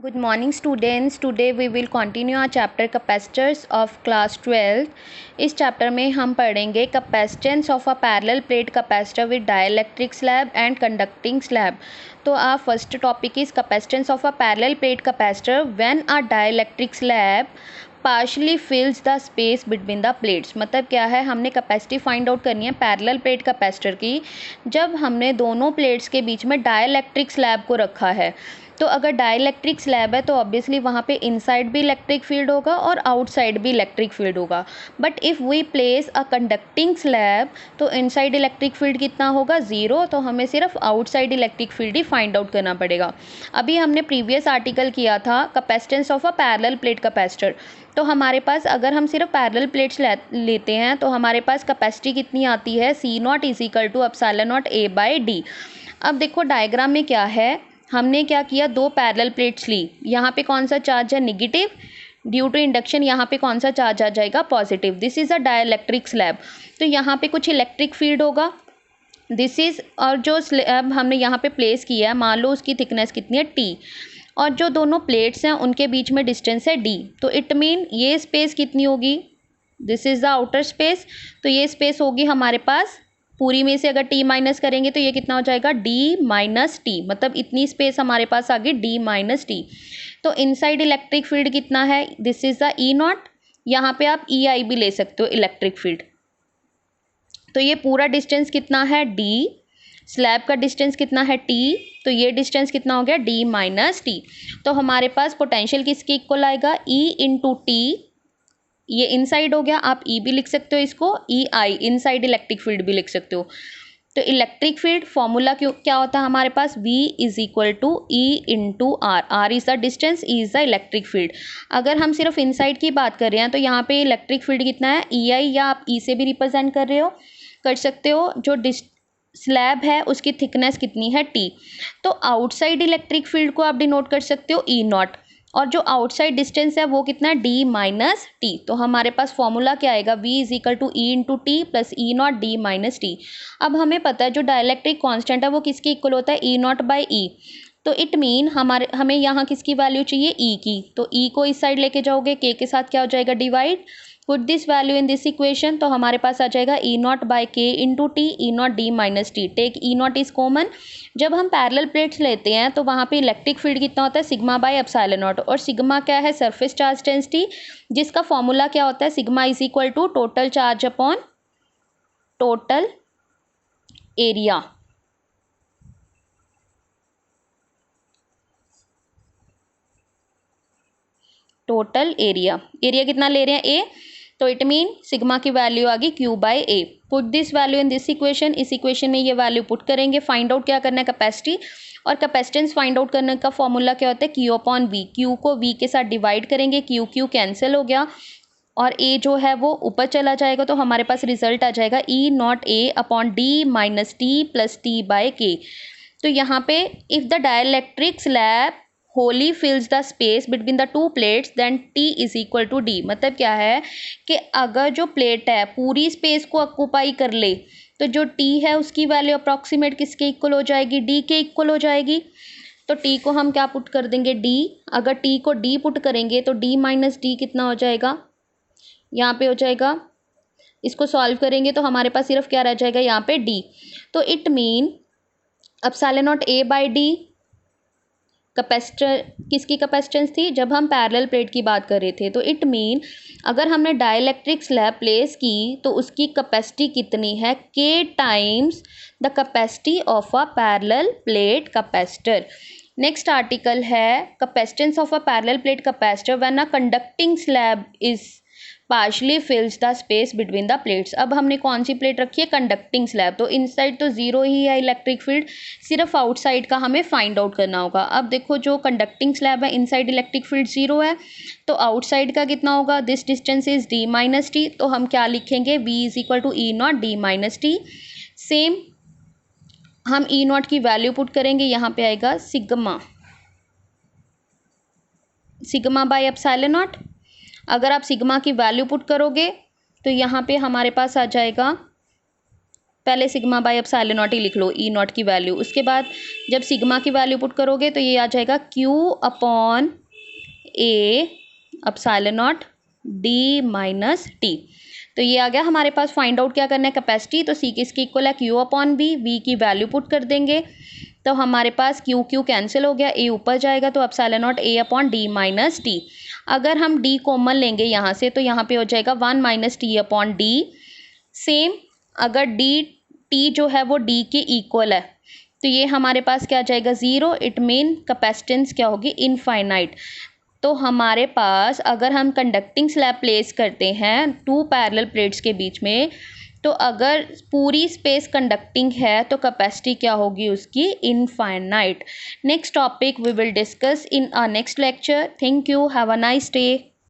Good morning students. Today we will continue our chapter capacitors of class 12. इस chapter में हम पढ़ेंगे capacitance of a parallel plate capacitor with dielectric slab and conducting slab. तो our first topic is capacitance of a parallel plate capacitor when a dielectric slab partially fills the space between the plates. मतलब क्या है, हमने capacity find out करनी है parallel plate capacitor की जब हमने दोनों प्लेट्स के बीच में डाइलेक्ट्रिक स्लैब को रखा है। तो अगर डाइलेक्ट्रिक स्लैब है तो ऑब्वियसली वहाँ पे इनसाइड भी इलेक्ट्रिक फील्ड होगा और आउटसाइड भी इलेक्ट्रिक फील्ड होगा। But if we place a conducting slab तो इनसाइड इलेक्ट्रिक फील्ड कितना होगा, ज़ीरो। तो हमें सिर्फ आउटसाइड इलेक्ट्रिक फील्ड ही फाइंड आउट करना पड़ेगा। अभी हमने प्रीवियस आर्टिकल किया था capacitance of a parallel plate capacitor. तो हमारे पास अगर हम सिर्फ पैरेलल प्लेट्स लेते हैं तो हमारे पास कैपेसिटी कितनी आती है, C not is equal to epsilon not A by D. अब देखो डायग्राम में क्या है, हमने क्या किया, दो पैरेलल प्लेट्स ली। यहाँ पे कौन सा चार्ज है, नेगेटिव। ड्यू टू इंडक्शन यहाँ पे कौन सा चार्ज आ जाएगा, positive. This is a dielectric slab. तो यहाँ पे कुछ इलेक्ट्रिक फील्ड होगा, दिस इज़। और जो स्लैब हमने यहाँ पे प्लेस किया है, मान लो उसकी थिकनेस कितनी है, टी। और जो दोनों प्लेट्स हैं उनके बीच में डिस्टेंस है डी। तो इट मीन ये स्पेस कितनी होगी, this is the outer space. तो ये स्पेस होगी हमारे पास, पूरी में से अगर टी माइनस करेंगे तो ये कितना हो जाएगा, डी माइनस टी। मतलब इतनी स्पेस हमारे पास आ गई डी माइनस टी। तो इनसाइड इलेक्ट्रिक फील्ड कितना है, this is the E not. यहाँ पे आप ई आई भी ले सकते हो इलेक्ट्रिक फील्ड। तो ये पूरा डिस्टेंस कितना है, डी। स्लैब का डिस्टेंस कितना है, टी। तो ये डिस्टेंस कितना हो गया, डी माइनस टी। तो हमारे पास पोटेंशियल किसके इक्वल आएगा, ई इंटू टी। ये इनसाइड हो गया, आप ई भी लिख सकते हो इसको, ई आई, इनसाइड इलेक्ट्रिक फील्ड भी लिख सकते हो। तो इलेक्ट्रिक फील्ड फॉर्मूला क्या होता है हमारे पास, V is equal to E into R. R is the distance, E is the electric field. अगर हम सिर्फ इनसाइड की बात कर रहे हैं तो यहाँ पे इलेक्ट्रिक फील्ड कितना है, ई आई, या आप ई से भी रिप्रेजेंट कर सकते हो। जो स्लैब है उसकी थिकनेस कितनी है, टी। तो आउटसाइड इलेक्ट्रिक फील्ड को आप डिनोट कर सकते हो ई नॉट, और जो आउटसाइड डिस्टेंस है वो कितना है, डी माइनस टी। तो हमारे पास फॉर्मूला क्या आएगा, V is equal to E into T plus E naught D minus T. अब हमें पता है जो डाइलेक्ट्रिक कांस्टेंट है वो किसके इक्वल होता है, ई नॉट बाई ई। तो इट मीन हमें यहाँ किसकी वैल्यू चाहिए, ई की। तो ई को इस साइड लेके जाओगे, के साथ क्या हो जाएगा, divide. Put this value in this equation. तो हमारे पास आ जाएगा E naught by K into T, E naught D minus T. Take E naught is common. जब हम पैरेलल प्लेट्स लेते हैं तो वहाँ पे इलेक्ट्रिक फील्ड कितना होता है, सिग्मा बाई एप्सिलॉन नॉट। और सिग्मा क्या है, सरफेस चार्ज डेंसिटी, जिसका फॉर्मूला क्या होता है, sigma is equal to total charge upon total area. Total area, area कितना ले रहे हैं, ए। तो इट मीन सिग्मा की वैल्यू आ गई Q by A. Put this value in this equation. इस इक्वेशन में ये वैल्यू पुट करेंगे। फाइंड आउट क्या करना है, कैपेसिटी। और कैपेसिटेंस फाइंड आउट करने का फॉर्मूला क्या होता है, क्यू अपॉन वी। क्यू को वी के साथ डिवाइड करेंगे, क्यू क्यू कैंसिल हो गया और ए जो है वो ऊपर चला जाएगा। तो हमारे पास रिजल्ट आ जाएगा E not A upon D minus T plus T by K. तो यहाँ पे if the dielectric slab wholly fills the space between the two plates then T is equal to D. मतलब क्या है कि अगर जो प्लेट है पूरी स्पेस को ऑक्यूपाई कर ले तो जो टी है उसकी वैल्यू अप्रॉक्सीमेट किसके इक्वल हो जाएगी, डी के इक्वल हो जाएगी। तो टी को हम क्या पुट कर देंगे, डी। अगर टी को डी पुट करेंगे तो डी माइनस डी कितना हो जाएगा, यहाँ पे हो जाएगा। इसको सॉल्व करेंगे तो हमारे पास सिर्फ क्या रह जाएगा, यहाँ पे डी। तो it mean epsilon not A by D capacitor किसकी कैपेसिटेंस थी, जब हम पैरेलल प्लेट की बात कर रहे थे। तो इट मीन अगर हमने डाइलेक्ट्रिक स्लैब प्लेस की तो उसकी कैपेसिटी कितनी है, K times the capacity of a parallel plate capacitor. Next article है capacitance of a parallel plate capacitor when a conducting slab is partially fills the space between the plates. अब हमने कौन सी प्लेट रखी है, conducting slab. तो inside तो zero ही है इलेक्ट्रिक फील्ड, सिर्फ आउटसाइड का हमें फाइंड आउट करना होगा। अब देखो जो कंडक्टिंग स्लैब है इनसाइड इलेक्ट्रिक फील्ड ज़ीरो है, तो आउटसाइड का कितना होगा, this distance is D minus T. तो हम क्या लिखेंगे, V is equal to E naught D minus T. Same हम ई नॉट की वैल्यू पुट करेंगे, यहाँ पे आएगा sigma, sigma by epsilon naught. अगर आप सिग्मा की वैल्यू पुट करोगे तो यहाँ पे हमारे पास आ जाएगा पहले सिग्मा बाय एप्सिलॉन नॉट ही लिख लो, ई नॉट की वैल्यू। उसके बाद जब सिग्मा की वैल्यू पुट करोगे तो ये आ जाएगा Q upon A epsilon not D minus T. तो ये आ गया हमारे पास। फाइंड आउट क्या करना है, कैपेसिटी। तो सी किसकी इक्वल है, क्यू अपॉन वी। वी की वैल्यू पुट कर देंगे तो हमारे पास क्यू क्यू कैंसिल हो गया, ए ऊपर जाएगा तो epsilon not A upon D minus T. अगर हम डी कॉमन लेंगे यहाँ से तो यहाँ पे हो जाएगा 1 minus T upon D. Same अगर डी टी जो है वो डी के इक्वल है तो ये हमारे पास क्या आ जाएगा, 0। इट मीन कैपेसिटेंस क्या होगी, इनफाइनाइट। तो हमारे पास अगर हम कंडक्टिंग स्लैब प्लेस करते हैं टू पैरेलल प्लेट्स के बीच में, तो अगर पूरी स्पेस कंडक्टिंग है तो कैपेसिटी क्या होगी उसकी, infinite. Next topic we will discuss in our next lecture. Thank you, have a nice day.